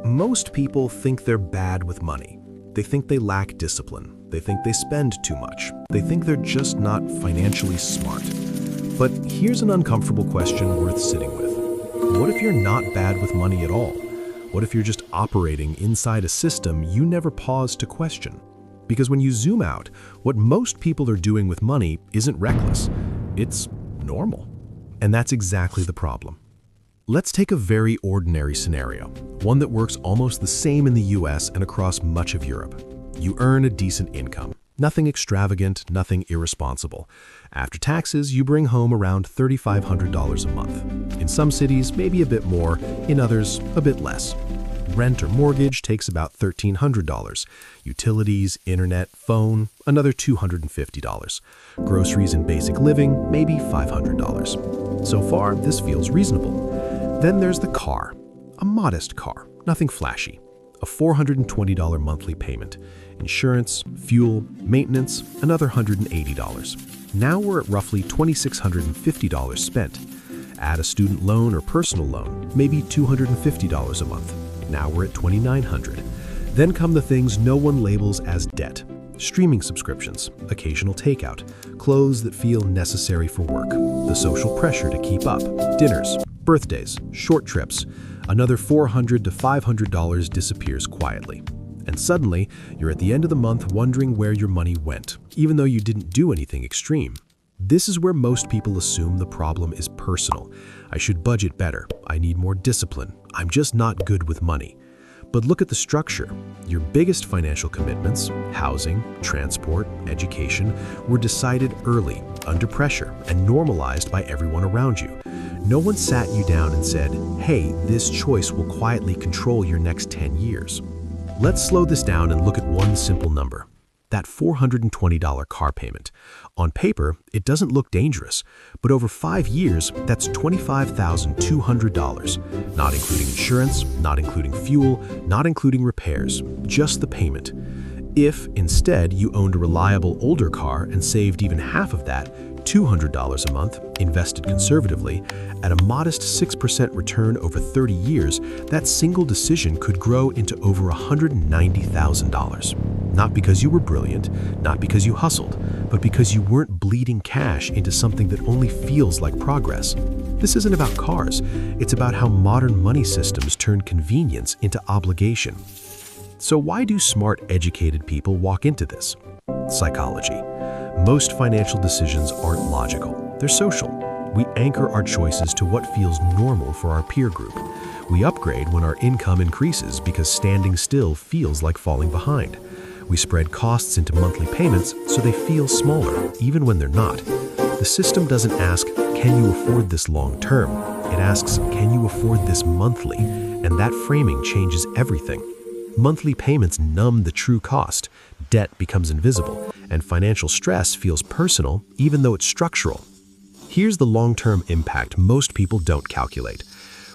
Most people think they're bad with money. They think they lack discipline. They think they spend too much. They think they're just not financially smart. But here's an uncomfortable question worth sitting with. What if you're not bad with money at all? What if you're just operating inside a system you never pause to question? Because when you zoom out, what most people are doing with money isn't reckless. It's normal. And that's exactly the problem. Let's take a very ordinary scenario, one that works almost the same in the US and across much of Europe. You earn a decent income. Nothing extravagant, nothing irresponsible. After taxes, you bring home around $3,500 a month. In some cities, maybe a bit more, in others, a bit less. Rent or mortgage takes about $1,300. Utilities, internet, phone, another $250. Groceries and basic living, maybe $500. So far, this feels reasonable. Then there's the car. A modest car, nothing flashy. A $420 monthly payment. Insurance, fuel, maintenance, another $180. Now we're at roughly $2,650 spent. Add a student loan or personal loan, maybe $250 a month. Now we're at $2,900. Then come the things no one labels as debt. Streaming subscriptions, occasional takeout, clothes that feel necessary for work, the social pressure to keep up, dinners, birthdays, short trips. Another $400 to $500 disappears quietly. And suddenly, you're at the end of the month wondering where your money went, even though you didn't do anything extreme. This is where most people assume the problem is personal. I should budget better. I need more discipline. I'm just not good with money. But look at the structure. Your biggest financial commitments, housing, transport, education, were decided early, under pressure, and normalized by everyone around you. No one sat you down and said, hey, this choice will quietly control your next 10 years. Let's slow this down and look at one simple number. That $420 car payment. On paper, it doesn't look dangerous, but over 5 years, that's $25,200, not including insurance, not including fuel, not including repairs, just the payment. If, instead, you owned a reliable older car and saved even half of that, $200 a month, invested conservatively, at a modest 6% return over 30 years, that single decision could grow into over $190,000. Not because you were brilliant, not because you hustled, but because you weren't bleeding cash into something that only feels like progress. This isn't about cars, it's about how modern money systems turn convenience into obligation. So why do smart, educated people walk into this? Psychology. Most financial decisions aren't logical, they're social. We anchor our choices to what feels normal for our peer group. We upgrade when our income increases because standing still feels like falling behind. We spread costs into monthly payments so they feel smaller, even when they're not. The system doesn't ask, can you afford this long term? It asks, can you afford this monthly? And that framing changes everything. Monthly payments numb the true cost, debt becomes invisible, and financial stress feels personal even though it's structural. Here's the long-term impact most people don't calculate.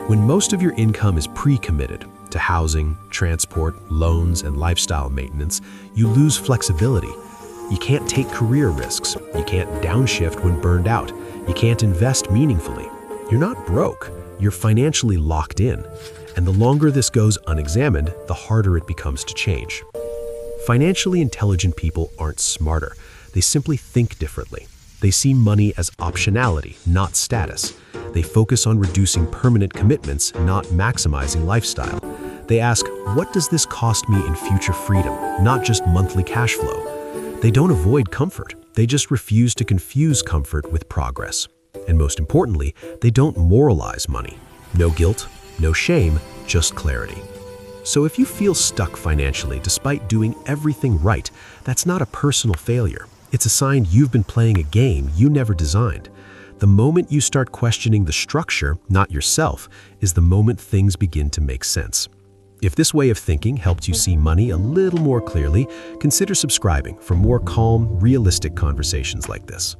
When most of your income is pre-committed to housing, transport, loans, and lifestyle maintenance, you lose flexibility. You can't take career risks. You can't downshift when burned out. You can't invest meaningfully. You're not broke. You're financially locked in. And the longer this goes unexamined, the harder it becomes to change. Financially intelligent people aren't smarter. They simply think differently. They see money as optionality, not status. They focus on reducing permanent commitments, not maximizing lifestyle. They ask, what does this cost me in future freedom, not just monthly cash flow? They don't avoid comfort. They just refuse to confuse comfort with progress. And most importantly, they don't moralize money. No guilt, no shame, just clarity. So if you feel stuck financially despite doing everything right, that's not a personal failure. It's a sign you've been playing a game you never designed. The moment you start questioning the structure, not yourself, is the moment things begin to make sense. If this way of thinking helped you see money a little more clearly, consider subscribing for more calm, realistic conversations like this.